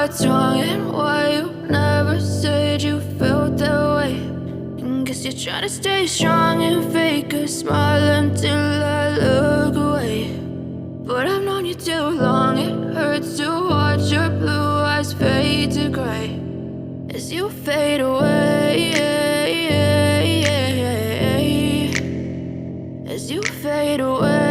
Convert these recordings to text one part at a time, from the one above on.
what's wrong and why you never said you felt that way. And guess you're trying to stay strong and fake a smile until I look away. But I've known you too long, it hurts to watch your blue eyes fade to gray as you fade away, as you fade away.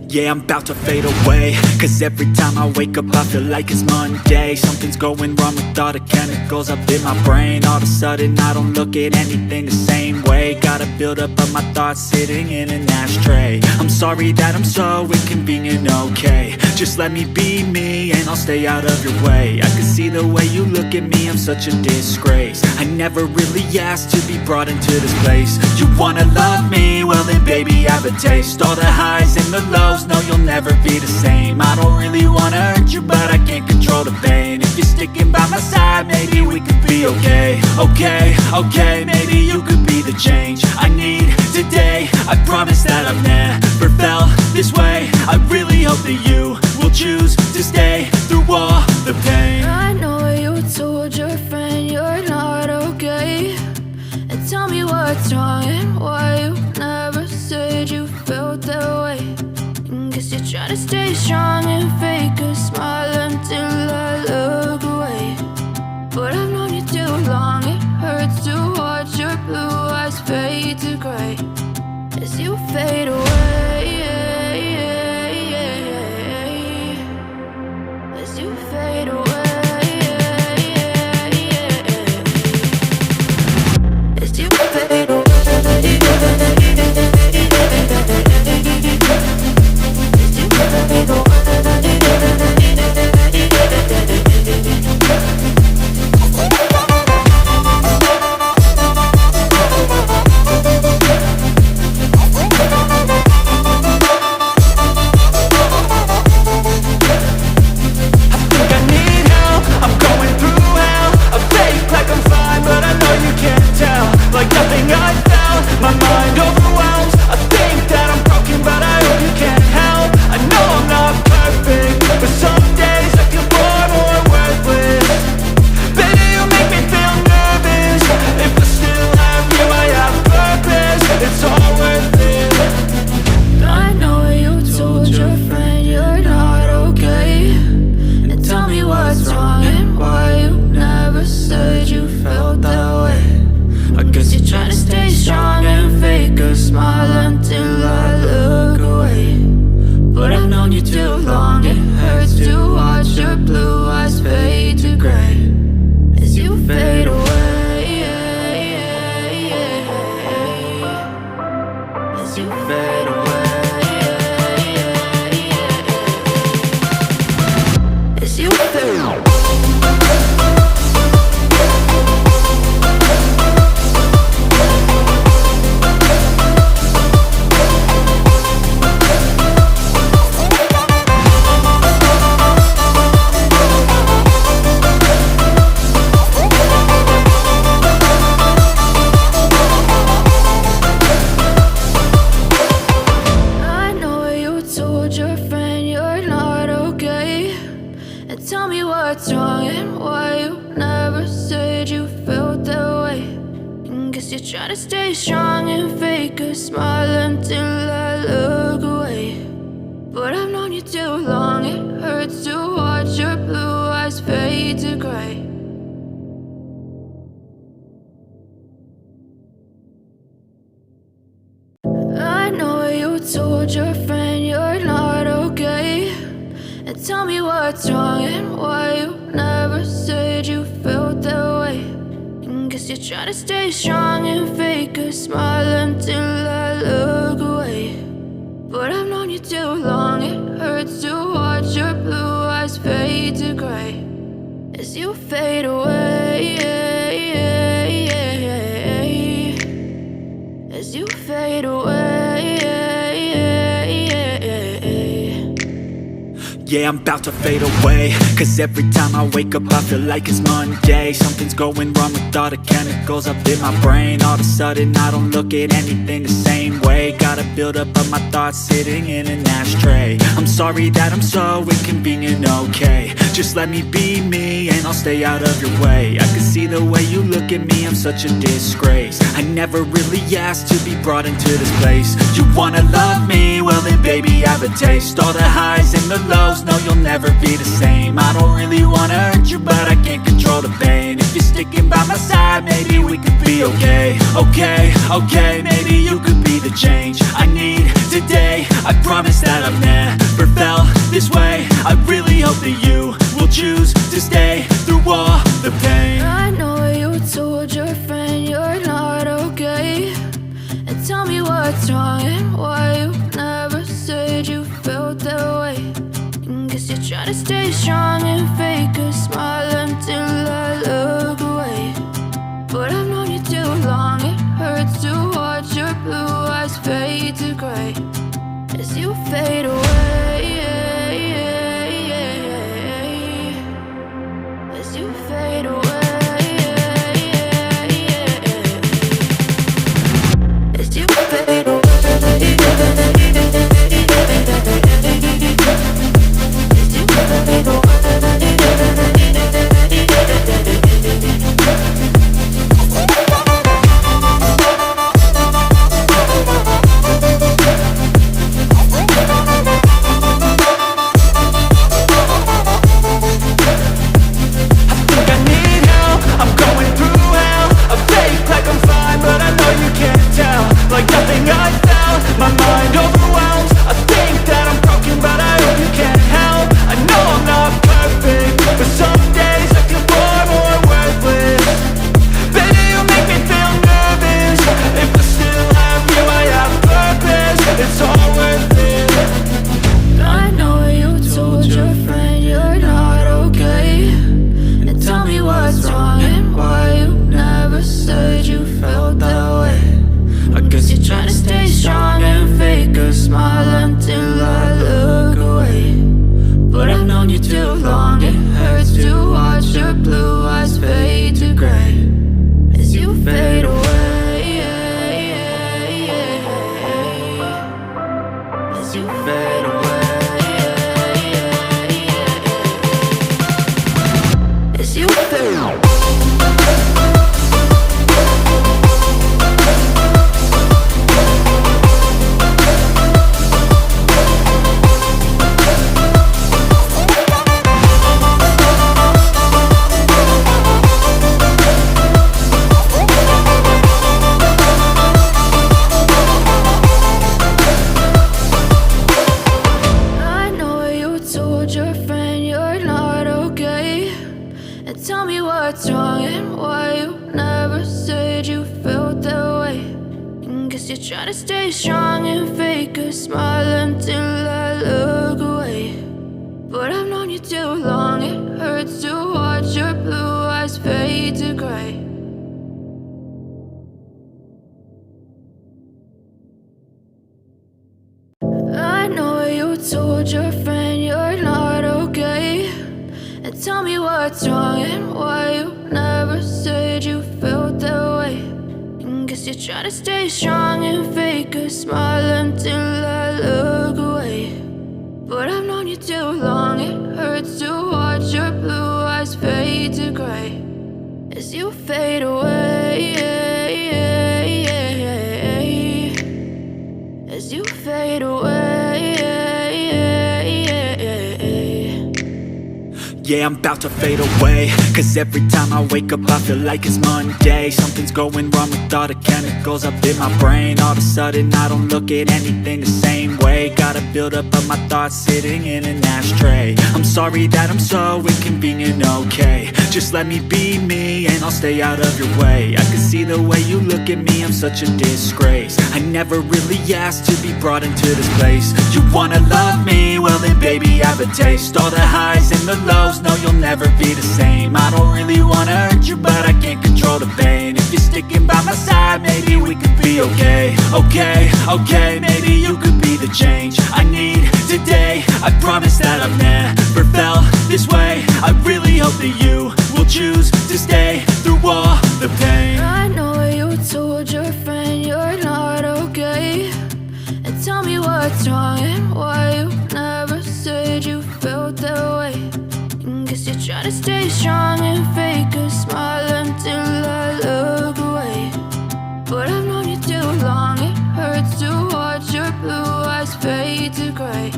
Yeah, I'm about to fade away, cause every time I wake up I feel like it's Monday. Something's going wrong with all the chemicals up in my brain. All of a sudden I don't look at anything the same way. Got a build up of my thoughts sitting in an ashtray. I'm sorry that I'm so inconvenient, okay. Just let me be me and I'll stay out of your way. I can see the way you look at me, I'm such a disgrace. I never really asked to be brought into this place. You wanna love me? Well then baby I have a taste. All the highs and the lows, no you'll never be the same. I don't really wanna hurt you but I can't control the pain. If you're sticking by my side maybe we could be okay. Okay, maybe you could be the change I need today. I promise that I've never felt this way. I really hope that you will choose to stay through all the pain. I know you told your friend you're not okay, and tell me what's wrong and why you never said you felt that way. And guess you're trying to stay strong and fake a smile until I look away. But I've known you too long, it hurts to watch your blue eyes fade to gray as you fade away, as you fade away. As you fade away. Yeah, I'm about to fade away, cause every time I wake up I feel like it's Monday. Something's going wrong with all the chemicals up in my brain. All of a sudden I don't look at anything the same way. Got a buildup of my thoughts sitting in an ashtray. I'm sorry that I'm so inconvenient, okay. Just let me be me and I'll stay out of your way. I can see the way you look at me, I'm such a disgrace. I never really asked to be brought into this place. You wanna love me? Well then baby I have a taste. All the highs and the lows, no you'll never be the same. I don't really wanna hurt you but I can't control the pain. If you're sticking by my side maybe we could be okay. Okay, maybe you could be the change I need today. I promise that I've never felt this way. I really hope that you will choose to stay through all the pain. I know you told your friend you're not okay, and tell me what's wrong and why you never said you felt that way. And guess you're trying to stay strong and fake a smile until I look away. But I've known you too long, it hurts to watch your blue eyes fade to gray as you fade away. As you fade away. As you fade away. As you fade away. Like nothing I felt, my mind overwhelms. I think that I'm broken, but I hope you can't help. I know I'm not perfect, but some days I feel far more worthless. Baby, you make me feel nervous. If I still have you, I have purpose. It's all worth it. I know you told your friend you're not okay, and tell me what's wrong and why you never said you felt that way. I guess you're trying to stay strong and fake a smile until I look away. But I've known you too long, it hurts to watch your blue eyes fade to gray as you fade away. As you fade away. As you fade away. Tell me what's wrong and why you never said you felt that way. And guess you're trying to stay strong and fake a smile until I look away. But I've known you too long, it hurts to watch your blue eyes fade to gray. I know you told your friend you're not okay, and tell me what's wrong and why you never said you felt that way. And guess you're trying to stay strong and fake a smile until I look away. But I've known you too long, it hurts to watch your blue eyes fade to gray as you fade away. As you fade away. Yeah, I'm about to fade away, cause every time I wake up I feel like it's Monday. Something's going wrong with all the chemicals up in my brain. All of a sudden I don't look at anything the same way. Got a buildup of my thoughts sitting in an ashtray. I'm sorry that I'm so inconvenient, okay. Just let me be me and I'll stay out of your way. I can see the way you look at me, I'm such a disgrace. I never really asked to be brought into this place. You wanna love me? Well then baby I have a taste. All the highs and the lows, no you'll never be the same. I don't really wanna hurt you but I can't control the pain. If you're sticking by my side maybe we could be okay. Okay, maybe you could be the change I need today. today. I promise that I've never felt this way. I really hope that you will choose to stay through all the pain. I know you told your friend you're not okay, and tell me what's wrong and why you never said you felt that way. And guess you're trying to stay strong and fake a smile until I look away. But I've known you too long, it hurts to watch your blue eyes fade to gray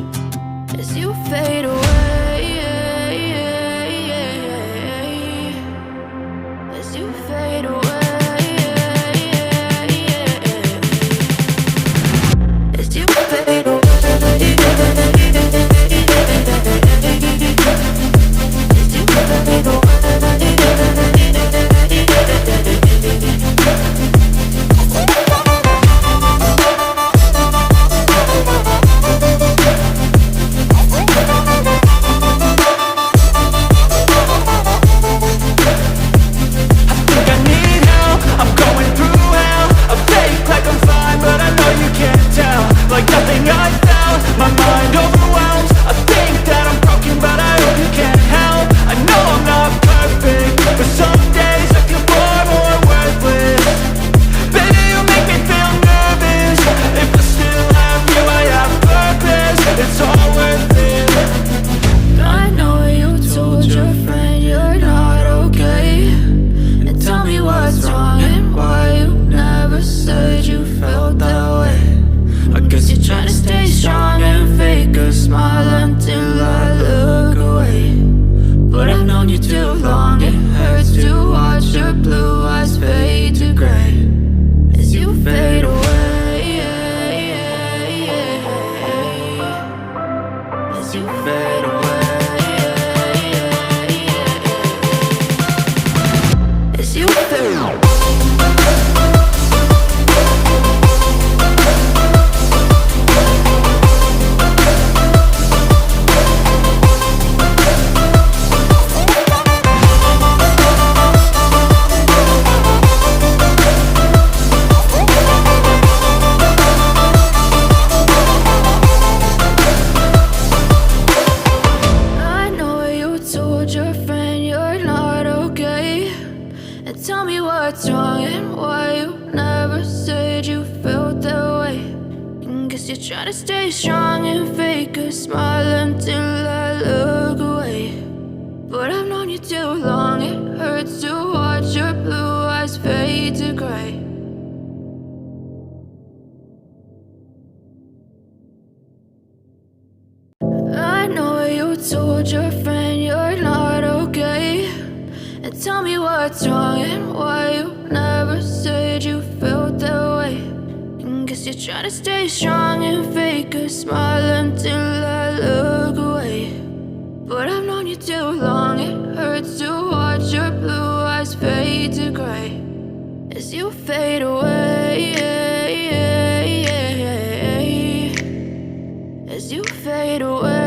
as you fade away, as you fade away, as you fade away, as you fade away. Like nothing I felt, my mind overwhelms. I think that I'm broken, but I hope you can't help. I know I'm not perfect, but some days I feel far more worthless. Baby, you make me feel nervous. If I still have you, I have purpose. It's all worth it. I know you told your friend you're not okay, and tell me what's wrong and why you never said you felt that way. I guess you're trying to stay strong and fake a smile until I look away. But I've known you too long, it hurts to watch your blue eyes fade to gray as you fade away, as you fade away, as you fade away. Tell me what's wrong and why you never said you felt that way. And guess you're trying to stay strong and fake a smile until I look away. But I've known you too long, it hurts to watch your blue eyes fade to gray. I know you told your friend you're not okay, and tell me what's wrong and why you never said you felt that way. And guess you're trying to stay strong and fake a smile until I look away. But I've known you too long, it hurts to watch your blue eyes fade to gray as you fade away, as you fade away.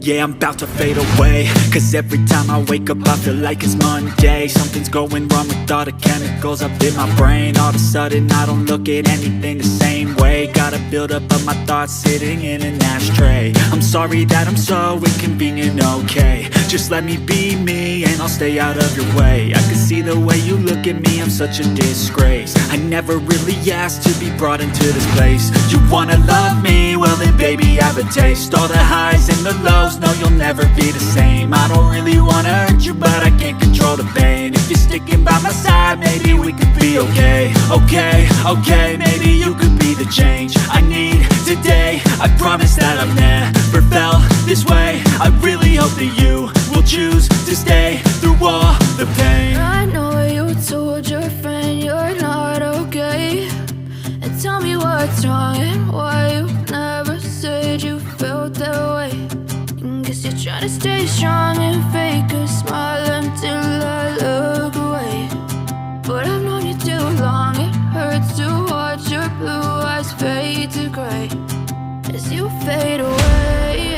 Yeah, I'm about to fade away, cause every time I wake up I feel like it's Monday. Something's going wrong with all the chemicals up in my brain. All of a sudden I don't look at anything the same way. Gotta build up of my thoughts sitting in an ashtray. I'm sorry that I'm so inconvenient, okay. Just let me be me and I'll stay out of your way. I can see the way you look at me, I'm such a disgrace. I never really asked to be brought into this place. You wanna love me? Well then baby, have a taste. All the highs and the lows, no, you'll never be the same. I don't really wanna hurt you, but I can't control the pain. If you're sticking by my side, maybe we could be okay. Okay, maybe you could be the change I need today. I promise that I've never felt this way. I really hope that you will choose to stay through all the pain. I know you told your friend you're not okay, and tell me what's wrong and why you never said you felt that way. And guess you're trying to stay strong and fake a smile until I look away. But I've known you too long, it hurts to watch your blue eyes fade to gray as you fade away,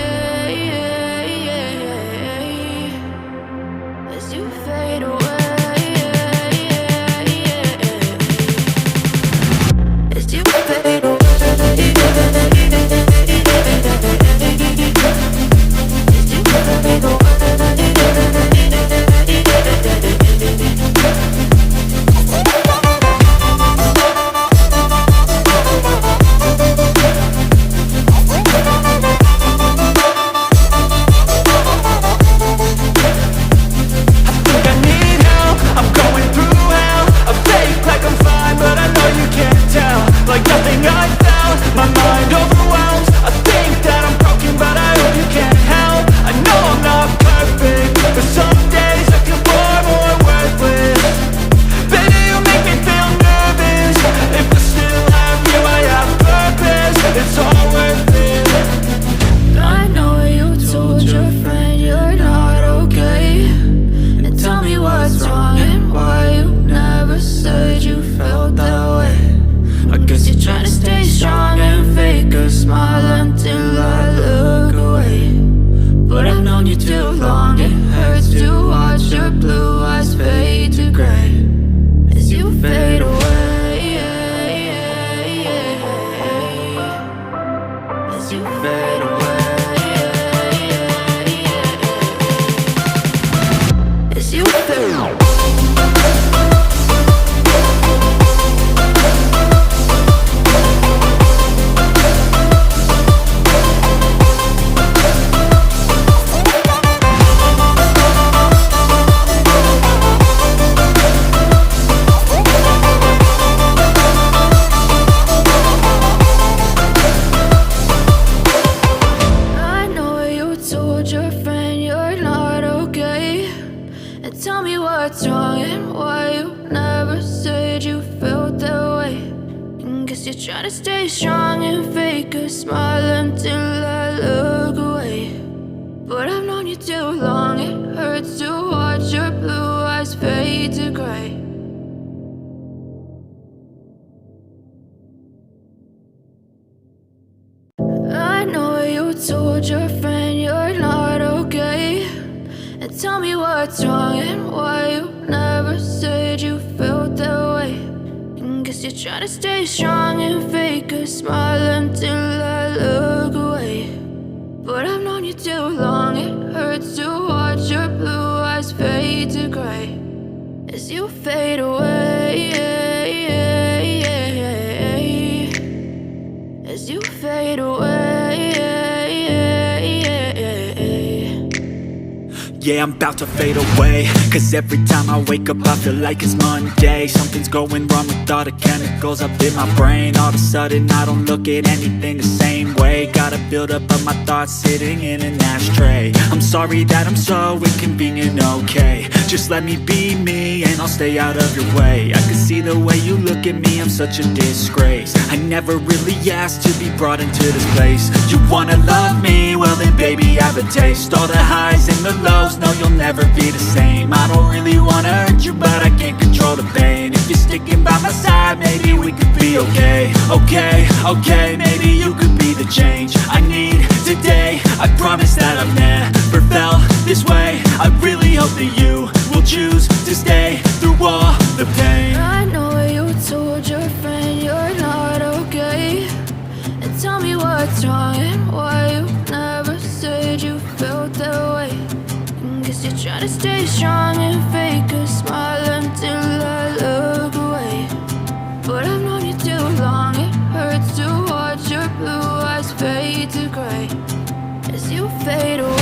as you fade away, as you fade away. tell me what's wrong and why you never said you felt that way. And guess you're trying to stay strong and fake a smile until I look away. But I've known you too long, it hurts to watch your blue eyes fade to gray. I know you told your friend you're not okay, and tell me what's wrong and why you never said you felt that way. And guess you're trying to stay strong and fake a smile until I look away. But I've known you too long, it hurts to watch your blue eyes fade to gray as you fade away, as you fade away. Yeah, I'm about to fade away, cause every time I wake up I feel like it's Monday. Something's going wrong with all the chemicals up in my brain. All of a sudden I don't look at anything the same way. Gotta build up of my thoughts sitting in an ashtray. I'm sorry that I'm so inconvenient, okay. Just let me be me and I'll stay out of your way. I can see the way you look at me, I'm such a disgrace. I never really asked to be brought into this place. You wanna love me? Well then baby have a taste. All the highs and the lows, no you'll never be the same. I don't really wanna hurt you but I can't control the pain. If you're sticking by my side maybe we could be okay. Okay, maybe you could be the change I need today. I promise that I've never felt this way. I really hope that you will choose to stay through all the pain. I know you told your friend you're not okay, and tell me what's wrong and why you never said you felt that way. And guess you're trying to stay strong and fake a smile until I look away. But I've known you too long, it hurts to watch your blue eyes fade to gray as you fade away.